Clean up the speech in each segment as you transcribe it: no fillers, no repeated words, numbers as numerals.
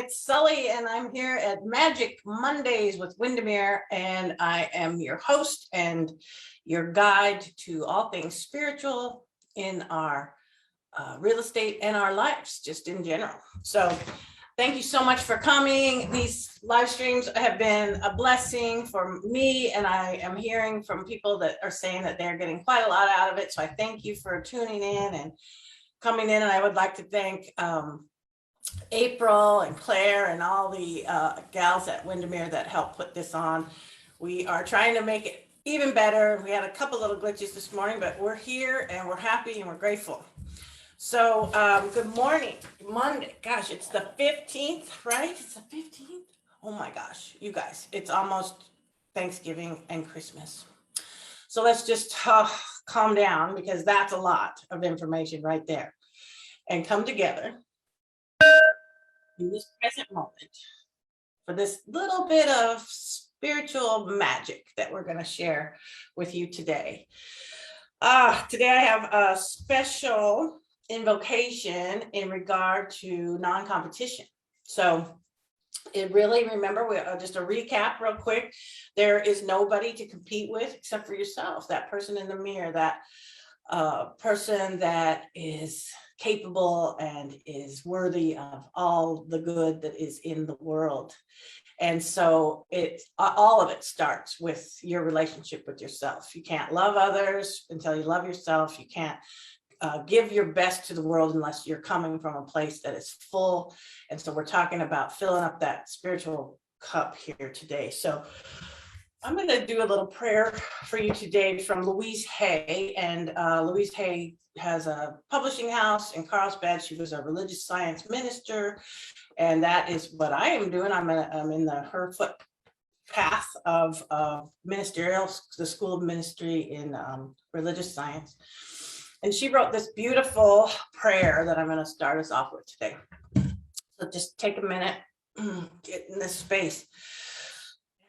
It's Sully, and I'm here at Magic Mondays with Windermere, and I am your host and your guide to all things spiritual in our real estate and our lives, just in general. So thank you so much for coming. These live streams have been a blessing for me, and I am hearing from people that are saying that they're getting quite a lot out of it. So I thank you for tuning in and coming in, and I would like to thank April and Claire and all the gals at Windermere that helped put this on. We are trying to make it even better. We had a couple little glitches this morning, but we're here and we're happy and we're grateful. So good morning, Monday. Gosh, it's the 15th, right? It's the 15th. Oh my gosh, you guys, it's almost Thanksgiving and Christmas. So let's just calm down, because that's a lot of information right there, and come together in this present moment for this little bit of spiritual magic that we're going to share with you today. Today I have a special invocation in regard to non-competition. So it really, remember, just a recap real quick, there is nobody to compete with except for yourself, that person in the mirror, that person that is capable and is worthy of all the good that is in the world. And so all of it starts with your relationship with yourself. You can't love others until you love yourself. You can't give your best to the world unless you're coming from a place that is full. And so we're talking about filling up that spiritual cup here today. So I'm going to do a little prayer for you today from Louise Hay. And Louise Hay has a publishing house in Carlsbad. She was a religious science minister, and that is what I am doing. I'm in her footpath of ministerial, the School of Ministry in religious science. And she wrote this beautiful prayer that I'm going to start us off with today. So just take a minute, get in this space.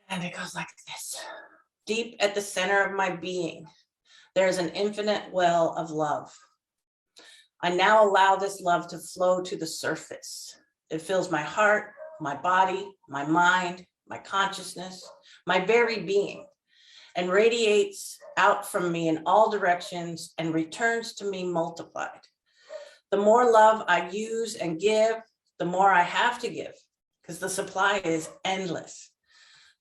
And it goes like this. Deep at the center of my being, there is an infinite well of love. I now allow this love to flow to the surface. It fills my heart, my body, my mind, my consciousness, my very being, and radiates out from me in all directions and returns to me multiplied. The more love I use and give, the more I have to give, because the supply is endless.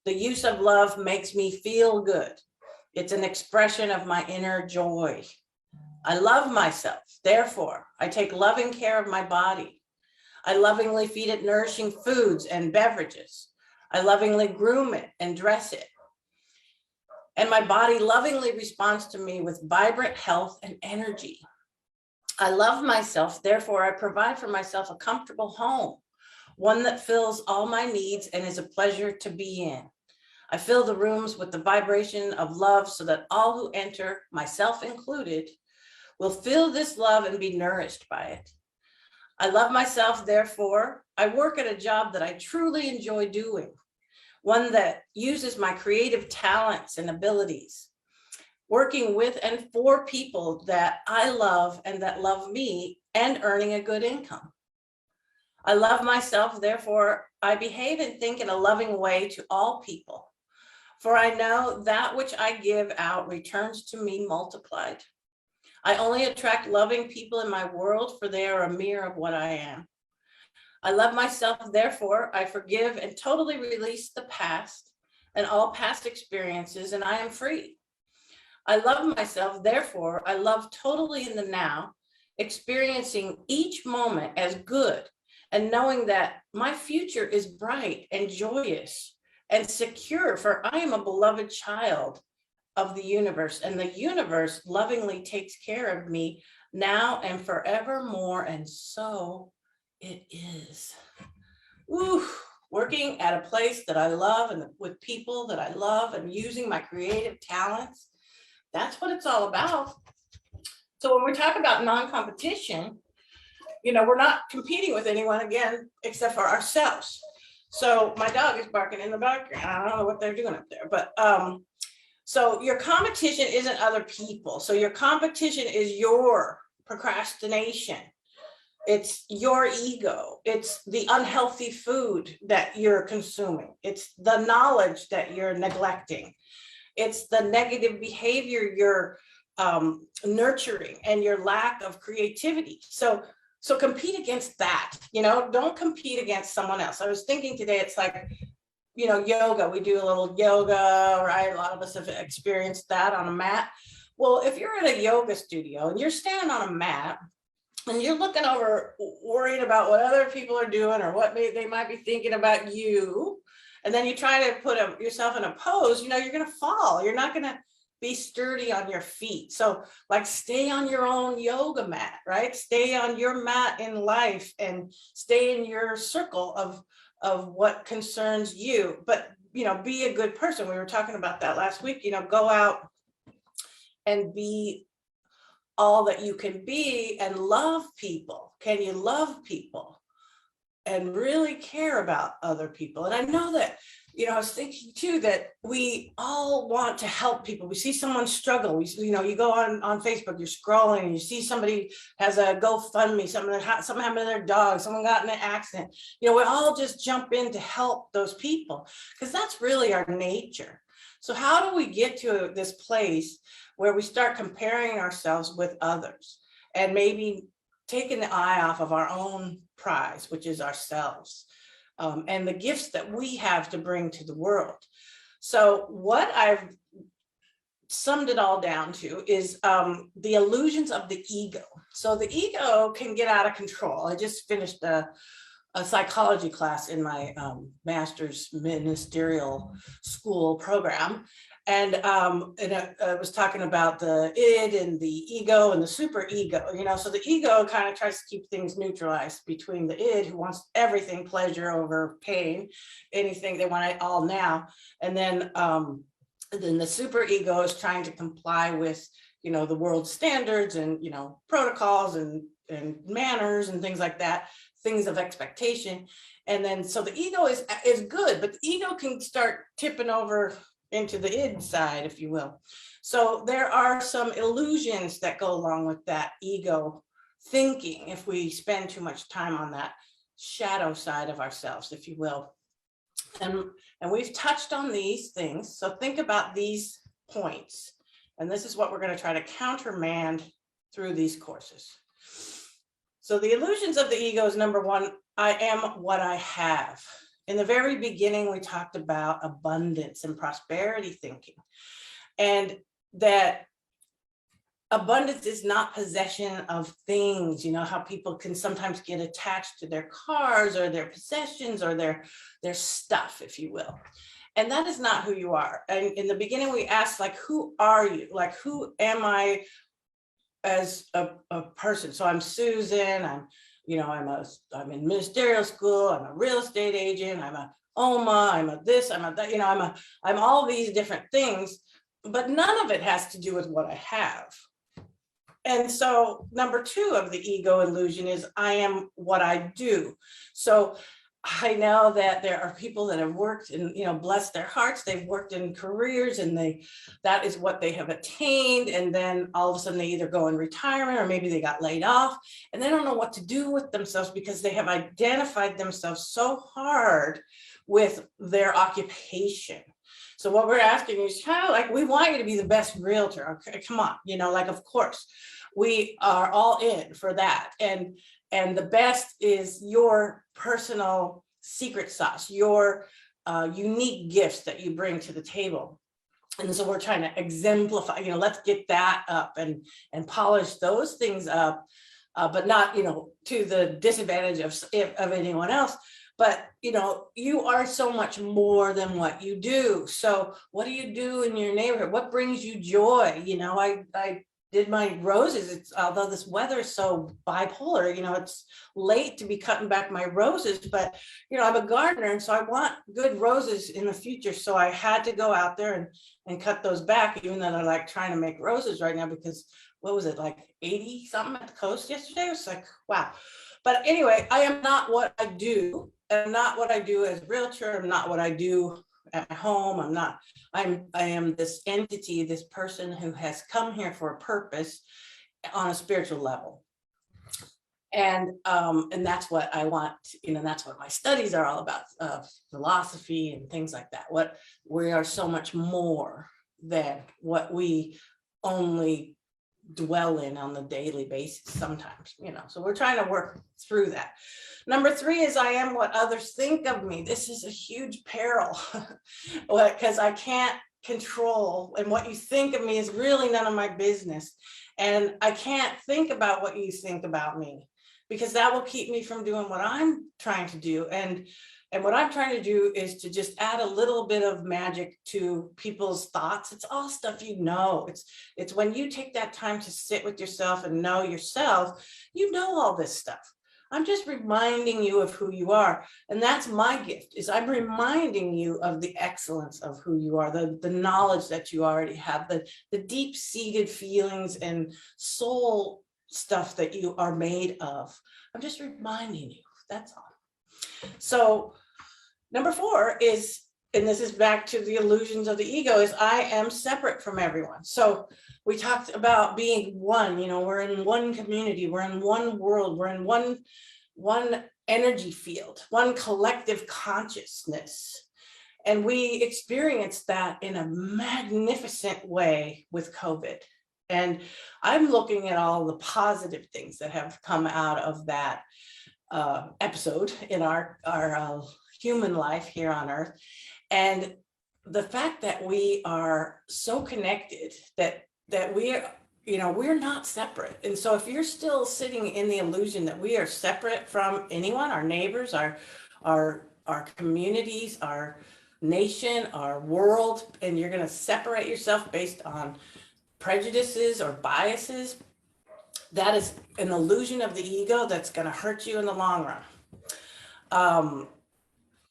The use of love makes me feel good. It's an expression of my inner joy. I love myself. Therefore, I take loving care of my body. I lovingly feed it nourishing foods and beverages. I lovingly groom it and dress it. And my body lovingly responds to me with vibrant health and energy. I love myself. Therefore, I provide for myself a comfortable home, one that fills all my needs and is a pleasure to be in. I fill the rooms with the vibration of love so that all who enter, myself included, will feel this love and be nourished by it. I love myself. Therefore, I work at a job that I truly enjoy doing, one that uses my creative talents and abilities, working with and for people that I love and that love me, and earning a good income. I love myself. Therefore, I behave and think in a loving way to all people. For I know that which I give out returns to me multiplied. I only attract loving people in my world, for they are a mirror of what I am. I love myself. Therefore, I forgive and totally release the past and all past experiences, and I am free. I love myself. Therefore, I love totally in the now, experiencing each moment as good and knowing that my future is bright and joyous and secure, for I am a beloved child of the universe, and the universe lovingly takes care of me now and forevermore, and so it is. Ooh, working at a place that I love and with people that I love and using my creative talents, that's what it's all about. So when we talk about non-competition, we're not competing with anyone, again, except for ourselves. So my dog is barking in the background. I don't know what they're doing up there, but so your competition isn't other people. So your competition is your procrastination. It's your ego. It's the unhealthy food that you're consuming. It's the knowledge that you're neglecting. It's the negative behavior you're nurturing and your lack of creativity. So compete against that, don't compete against someone else. I was thinking today, it's like, yoga, we do a little yoga, right? A lot of us have experienced that on a mat. Well, if you're at a yoga studio and you're standing on a mat and you're looking over, worried about what other people are doing or what they might be thinking about you, and then you try to put yourself in a pose, you're going to fall. You're not going to be sturdy on your feet. So like, stay on your own yoga mat, right? Stay on your mat in life and stay in your circle of what concerns you, but, be a good person. We were talking about that last week, go out and be all that you can be and love people. Can you love people and really care about other people? And I know that, I was thinking too, that we all want to help people. We see someone struggle. You go on Facebook, you're scrolling and you see somebody has a GoFundMe, something happened to their dog, someone got in an accident. We all just jump in to help those people because that's really our nature. So how do we get to this place where we start comparing ourselves with others and maybe taking the eye off of our own prize, which is ourselves, and the gifts that we have to bring to the world? So what I've summed it all down to is the illusions of the ego. So the ego can get out of control. I just finished a psychology class in my master's ministerial school program. And I was talking about the id and the ego and the super ego, so the ego kind of tries to keep things neutralized between the id, who wants everything, pleasure over pain, anything, they want it all now. And then the super ego is trying to comply with, the world's standards and, protocols and manners and things like that, things of expectation. And then, so the ego is good, but the ego can start tipping over into the id side, if you will. So there are some illusions that go along with that ego thinking if we spend too much time on that shadow side of ourselves, if you will. And we've touched on these things. So think about these points. And this is what we're going to try to countermand through these courses. So the illusions of the ego is number one, I am what I have. In the very beginning, we talked about abundance and prosperity thinking, and that abundance is not possession of things. How people can sometimes get attached to their cars or their possessions or their stuff, if you will. And that is not who you are. And in the beginning, we asked, like, who are you? Like, who am I as a person? So I'm Susan, I'm in ministerial school, I'm a real estate agent, I'm a OMA, I'm a this, I'm a that, I'm all these different things, but none of it has to do with what I have. And so number two of the ego illusion is I am what I do. So I know that there are people that have worked and, bless their hearts, they've worked in careers and that is what they have attained. And then all of a sudden they either go in retirement or maybe they got laid off and they don't know what to do with themselves because they have identified themselves so hard with their occupation. So what we're asking is, we want you to be the best realtor. Okay, come on, of course we are all in for that. And the best is your personal secret sauce, your unique gifts that you bring to the table. And so we're trying to exemplify, let's get that up and polish those things up, but not, to the disadvantage of anyone else. But, you are so much more than what you do. So what do you do in your neighborhood? What brings you joy? I did my roses. Although this weather is so bipolar, it's late to be cutting back my roses, but I'm a gardener, and so I want good roses in the future. So I had to go out there and cut those back, even though they're like trying to make roses right now, because what was it, like 80 something at the coast yesterday? It was like, wow. But anyway, I am not what I do. I'm not what I do as a realtor. I'm not what I do at home. I am this entity, this person who has come here for a purpose on a spiritual level. And that's what I want, that's what my studies are all about, philosophy and things like that. What we are so much more than what we only dwell in on the daily basis sometimes, so we're trying to work through that. Number 3 is I am what others think of me. This is a huge peril because I can't control, and what you think of me is really none of my business. And I can't think about what you think about me, because that will keep me from doing what I'm trying to do. And what I'm trying to do is to just add a little bit of magic to people's thoughts. It's all stuff It's when you take that time to sit with yourself and know yourself, all this stuff. I'm just reminding you of who you are. And that's my gift, is I'm reminding you of the excellence of who you are, the knowledge that you already have, the deep-seated feelings and soul stuff that you are made of. I'm just reminding you, that's all. So number 4 is, and this is back to the illusions of the ego, is I am separate from everyone. So we talked about being one, we're in one community, we're in one world, we're in one energy field, one collective consciousness. And we experienced that in a magnificent way with COVID. And I'm looking at all the positive things that have come out of that episode in our human life here on Earth. And the fact that we are so connected, that we're not separate. And so if you're still sitting in the illusion that we are separate from anyone, our neighbors, our communities, our nation, our world, and you're going to separate yourself based on prejudices or biases, that is an illusion of the ego that's going to hurt you in the long run.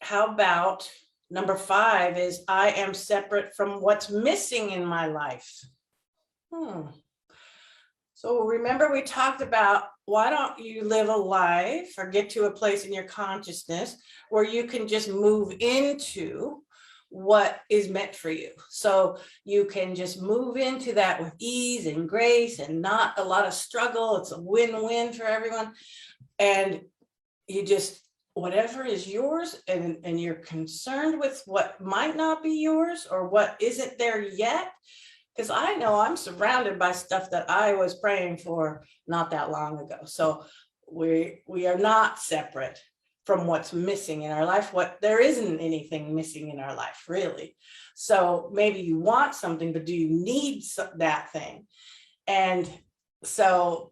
How about number 5 is I am separate from what's missing in my life. So remember, we talked about, why don't you live a life or get to a place in your consciousness where you can just move into what is meant for you. So you can just move into that with ease and grace and not a lot of struggle. It's a win-win for everyone. And you just, whatever is yours, and you're concerned with what might not be yours or what isn't there yet. Because I know I'm surrounded by stuff that I was praying for not that long ago. So we are not separate from what's missing in our life. There isn't anything missing in our life, really. So maybe you want something, but do you need that thing? And so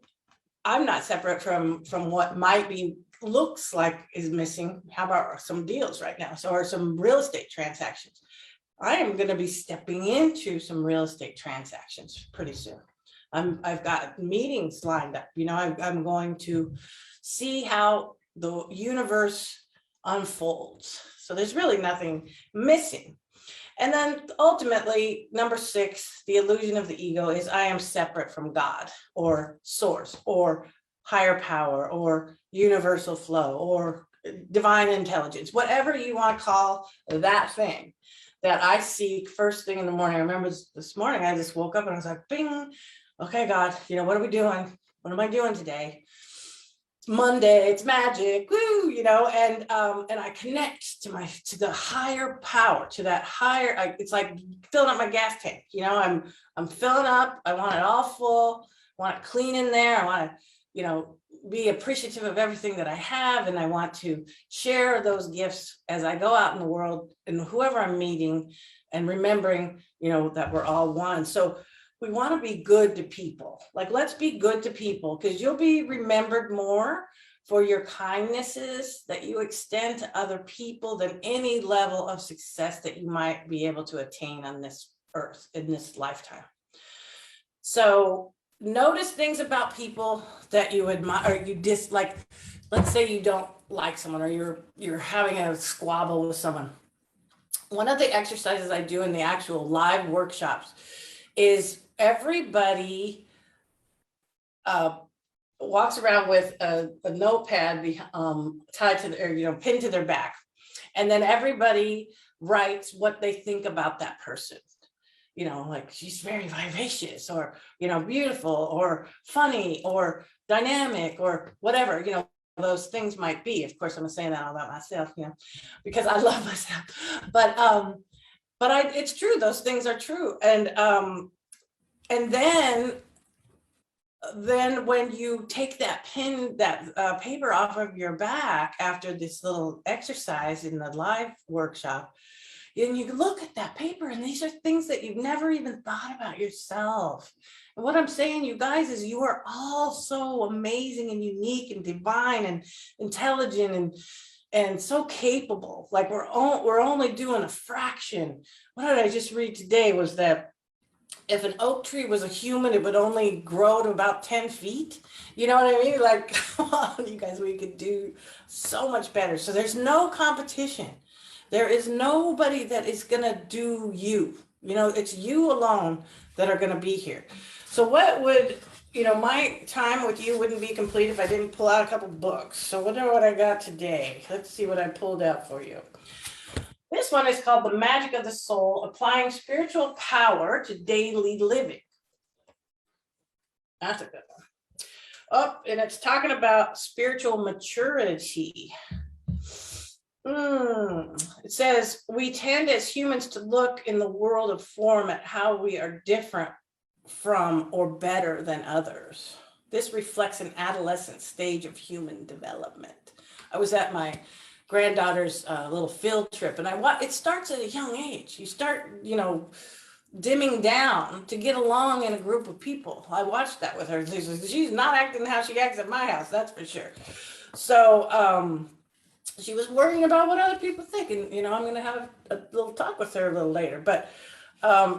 I'm not separate from what might be, looks like is missing. How about some deals right now? So, or some real estate transactions. I am going to be stepping into some real estate transactions pretty soon. I've got meetings lined up. I'm going to see how the universe unfolds. So there's really nothing missing. And then ultimately, number 6, the illusion of the ego, is I am separate from God or source or higher power or universal flow or divine intelligence, whatever you want to call that thing that I seek first thing in the morning. I remember this morning, I just woke up and I was like, bing, okay, God, what are we doing? What am I doing today? It's Monday, it's magic, woo, and I connect to the higher power, to that higher, it's like filling up my gas tank. I'm filling up, I want it all full, I want it clean in there, I want to, be appreciative of everything that I have, and I want to share those gifts as I go out in the world and whoever I'm meeting, and remembering, that we're all one. So we want to be good to people. Like, let's be good to people, because you'll be remembered more for your kindnesses that you extend to other people than any level of success that you might be able to attain on this earth in this lifetime. So notice things about people that you admire or you dislike. Let's say you don't like someone, or you're having a squabble with someone. One of the exercises I do in the actual live workshops is everybody walks around with a notepad tied to their, pinned to their back, and then everybody writes what they think about that person. Like, she's very vivacious, or, beautiful, or funny, or dynamic or whatever, those things might be. Of course, I'm saying that all about myself, because I love myself. But it's true. Those things are true. And then when you take that paper off of your back after this little exercise in the live workshop, and you look at that paper, and these are things that you've never even thought about yourself. And what I'm saying, you guys, is you are all so amazing and unique and divine and intelligent and so capable. Like we're only doing a fraction. What did I just read today was that if an oak tree was a human, it would only grow to about 10 feet. You know what I mean? Like, come on, you guys, we could do so much better. So there's no competition. There is nobody that is going to do you. It's you alone that are going to be here. So what would, my time with you wouldn't be complete if I didn't pull out a couple books. So what I got today? Let's see what I pulled out for you. This one is called The Magic of the Soul, Applying Spiritual Power to Daily Living. That's a good one. Oh, and it's talking about spiritual maturity. It says, we tend as humans to look in the world of form at how we are different from or better than others. This reflects an adolescent stage of human development. I was at my granddaughter's little field trip, and it starts at a young age. You start, dimming down to get along in a group of people. I watched that with her. She's not acting how she acts at my house, that's for sure. So she was worrying about what other people think, and I'm going to have a little talk with her a little later. But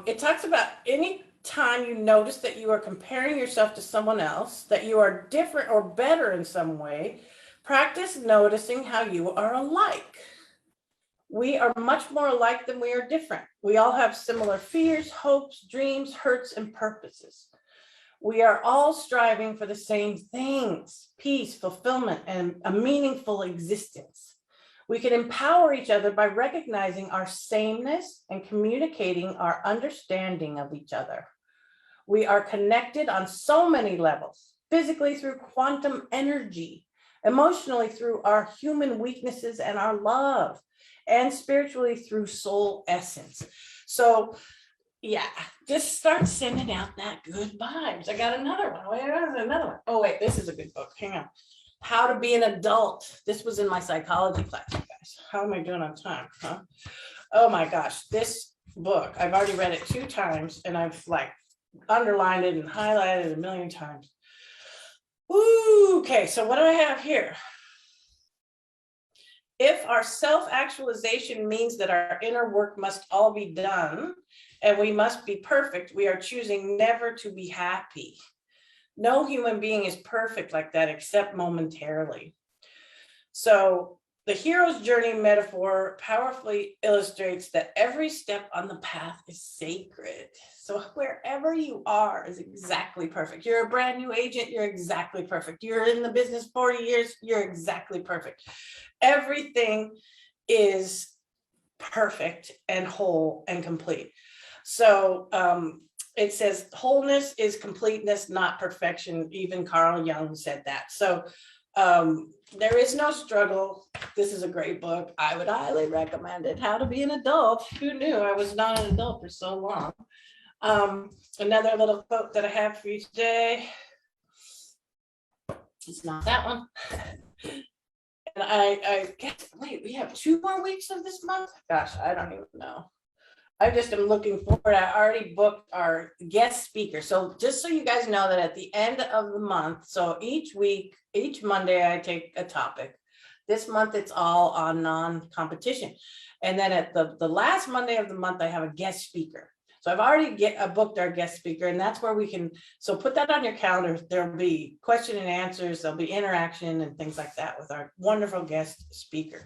it talks about any time you notice that you are comparing yourself to someone else, that you are different or better in some way, practice noticing how you are alike. We are much more alike than we are different. We all have similar fears, hopes, dreams, hurts, and purposes. We are all striving for the same things: peace, fulfillment, and a meaningful existence. We can empower each other by recognizing our sameness and communicating our understanding of each other. We are connected on so many levels: physically through quantum energy, emotionally through our human weaknesses and our love, and spiritually through soul essence. So yeah, just start sending out that good vibes. I got another one. Oh wait, this is a good book. Hang on. How to Be an Adult. This was in my psychology class, you guys. How am I doing on time? Huh? Oh my gosh, this book, I've already read it 2 times, and I've underlined it and highlighted it a million times. Ooh, okay, so what do I have here? If our self-actualization means that our inner work must all be done and we must be perfect, we are choosing never to be happy. No human being is perfect like that except momentarily. So the hero's journey metaphor powerfully illustrates that every step on the path is sacred. So wherever you are is exactly perfect. You're a brand new agent, you're exactly perfect. You're in the business 40 years, you're exactly perfect. Everything is perfect and whole and complete. So it says wholeness is completeness, not perfection. Even Carl Jung said that. So there is no struggle. This is a great book. I would highly recommend it. How to Be an Adult. Who knew I was not an adult for so long? Another little quote that I have for you today. It's not that one. And I guess, wait, we have 2 more weeks of this month? Gosh, I don't even know. I just am looking forward. I already booked our guest speaker. So just so you guys know that at the end of the month, so each week, each Monday, I take a topic. This month, it's all on non-competition. And then at the last Monday of the month, I have a guest speaker. So I've already booked our guest speaker, and that's where we can, so put that on your calendar. There'll be question and answers, there'll be interaction and things like that with our wonderful guest speaker.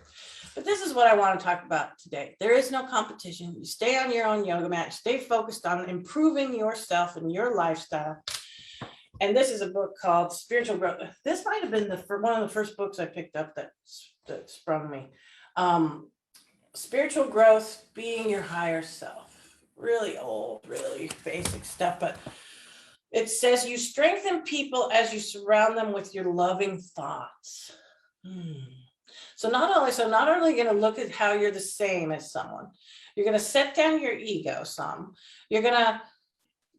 But this is what I want to talk about today. There is no competition. You stay on your own yoga mat, stay focused on improving yourself and your lifestyle. And this is a book called Spiritual Growth. This might have been one of the first books I picked up that sprung me. Spiritual Growth, Being Your Higher Self. Really old, really basic stuff, but It says you strengthen people as you surround them with your loving thoughts. So not only going to look at how you're the same as someone, you're going to set down your ego some. You're going to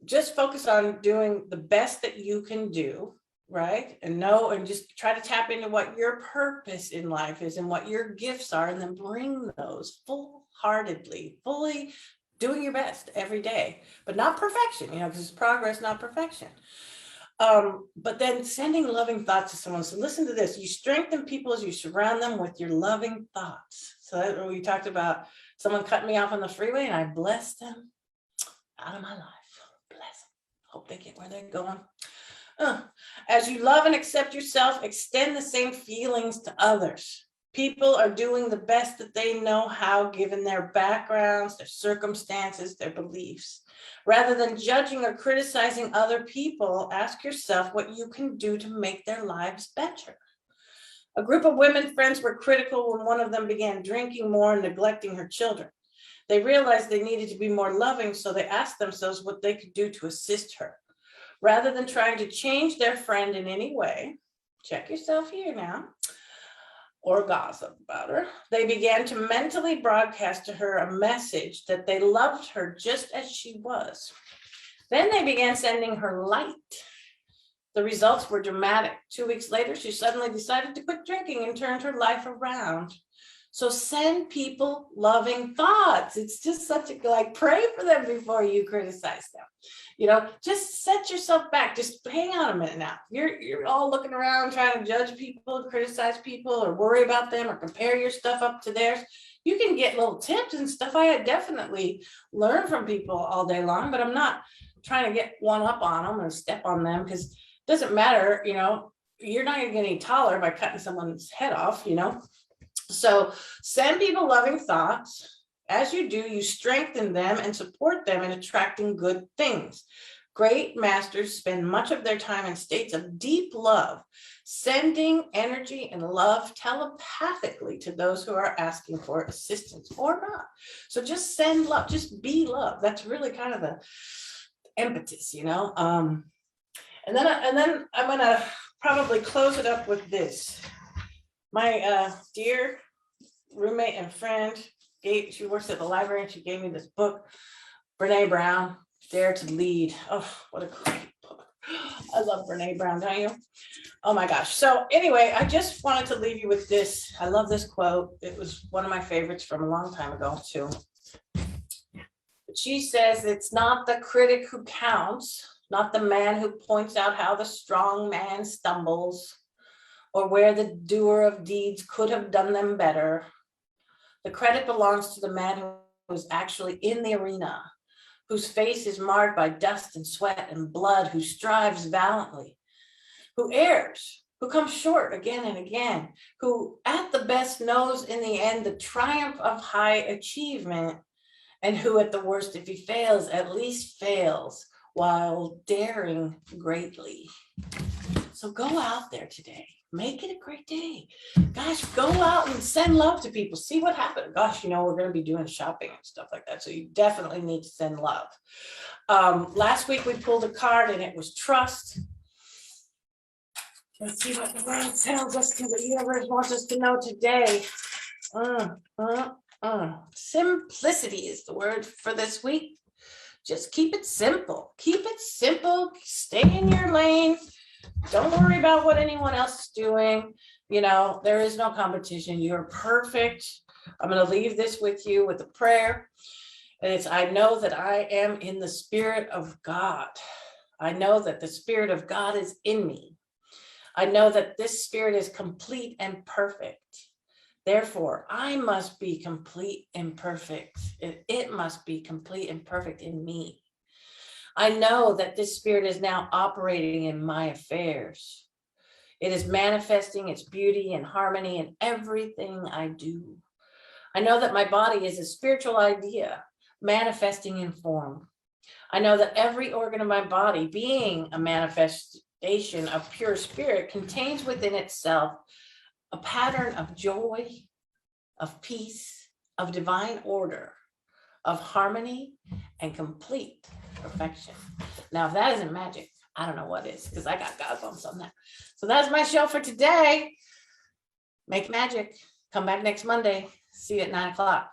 just focus on doing the best that you can do, right? And just try to tap into what your purpose in life is and what your gifts are, and then bring those full-heartedly, fully doing your best every day, but not perfection, because it's progress, not perfection. But then sending loving thoughts to someone. So listen to this. You strengthen people as you surround them with your loving thoughts. So that we talked about someone cut me off on the freeway and I blessed them out of my life. Bless them. Hope they get where they're going. As you love and accept yourself, extend the same feelings to others. People are doing the best that they know how, given their backgrounds, their circumstances, their beliefs. Rather than judging or criticizing other people, ask yourself what you can do to make their lives better. A group of women friends were critical when one of them began drinking more and neglecting her children. They realized they needed to be more loving, so they asked themselves what they could do to assist her. Rather than trying to change their friend in any way, check yourself here now, or gossip about her, they began to mentally broadcast to her a message that they loved her just as she was. Then they began sending her light. The results were dramatic. 2 weeks later, she suddenly decided to quit drinking and turned her life around. So send people loving thoughts. It's just such a, pray for them before you criticize them. Just set yourself back. Just hang on a minute now. You're all looking around trying to judge people, criticize people, or worry about them, or compare your stuff up to theirs. You can get little tips and stuff. I definitely learn from people all day long, but I'm not trying to get one up on them and step on them, because it doesn't matter. You're not going to get any taller by cutting someone's head off, So send people loving thoughts. As you do, you strengthen them and support them in attracting good things. Great masters spend much of their time in states of deep love, sending energy and love telepathically to those who are asking for assistance or not. So just send love, just be love. That's really kind of the impetus, And then I'm going to probably close it up with this. My dear roommate and friend, she works at the library, and she gave me this book, Brene Brown, Dare to Lead. Oh, what a great book. I love Brene Brown, don't you? Oh my gosh. So anyway, I just wanted to leave you with this. I love this quote. It was one of my favorites from a long time ago too. But she says, it's not the critic who counts, not the man who points out how the strong man stumbles, or where the doer of deeds could have done them better. The credit belongs to the man who is actually in the arena, whose face is marred by dust and sweat and blood, who strives valiantly, who errs, who comes short again and again, who at the best knows in the end the triumph of high achievement, and who at the worst, if he fails, at least fails while daring greatly. So go out there today. Make it a great day. Gosh, go out and send love to people. See what happens. Gosh, we're going to be doing shopping and stuff like that. So you definitely need to send love. Last week we pulled a card and it was trust. Let's see what the world tells us, because the universe wants us to know today. Simplicity is the word for this week. Just keep it simple. Keep it simple. Stay in your lane. Don't worry about what anyone else is doing. There is no competition. You're perfect. I'm going to leave this with you with a prayer. And it's, I know that I am in the Spirit of God. I know that the Spirit of God is in me. I know that this Spirit is complete and perfect. Therefore, I must be complete and perfect. It must be complete and perfect in me. I know that this Spirit is now operating in my affairs. It is manifesting its beauty and harmony in everything I do. I know that my body is a spiritual idea manifesting in form. I know that every organ of my body, being a manifestation of pure spirit, contains within itself a pattern of joy, of peace, of divine order, of harmony, and complete perfection. Now, if that isn't magic, I don't know what is, because I got goosebumps on that. So that's my show for today. Make magic. Come back next Monday. See you at 9 o'clock.